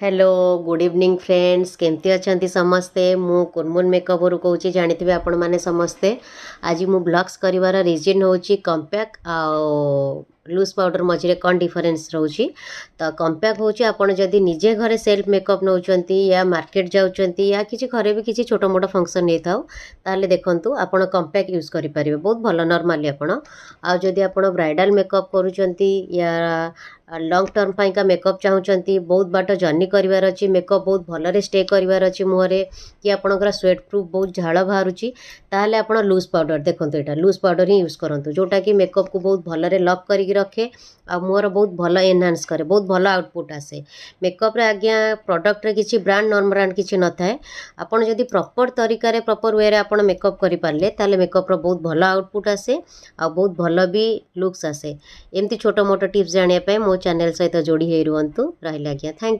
hello good evening friends केमती अच्छा समस्ते मु कुनमुन मेकअप कहूँ जानी आपण मैंने समस्ते आज मु ब्लॉग्स करिवार रीजन हूँ कंपैक्ट लूज पाउडर मझे कौन डिफरेन्स रोचे तो कंपैक्ट हूँ आपड़ जदि निजे घरे सेल्फ मेकअप नौकरी या मार्केट जाऊँच या किसी घरे भी किसी छोट मोट फंक्शन नहीं था ताले देखंतु आपण कंपैक्ट यूज करेंगे बहुत भल नॉर्मली आपण आदि आप ब्राइडल मेकअप करूँ या लॉन्ग टर्म पाइका मेकअप चाहूँगी बहुत बाट जर्नी करार अच्छी मेकअप बहुत भलरे स्टे करार अच्छी मुहरे कि आपंकर स्वेट प्रूफ बहुत झाड़ बाहर ताहले आप लूज पाउडर देखो यहाँ लूज पाउडर ही यूज करूँ जोटा कि मेकअप को बहुत भलरे लक करके रखे आ मुहर बहुत भल एनहांस करे बहुत भल आउटपुट आसे मेकअप रे आज्ञा प्रोडक्ट रे किसी ब्रांड नॉन ब्रांड किसी न थाए आपड़ जदि प्रॉपर तरीका प्रॉपर वे आप मेकअप करें ताले मेकअप रो बहुत भल आउटपुट आसे आ बहुत भल भी लुक्स आसे एमती छोट मोट टिप्स जानापी मो चैनल सहित जोड़ी हो रुहतु रहा आज्ञा थैंक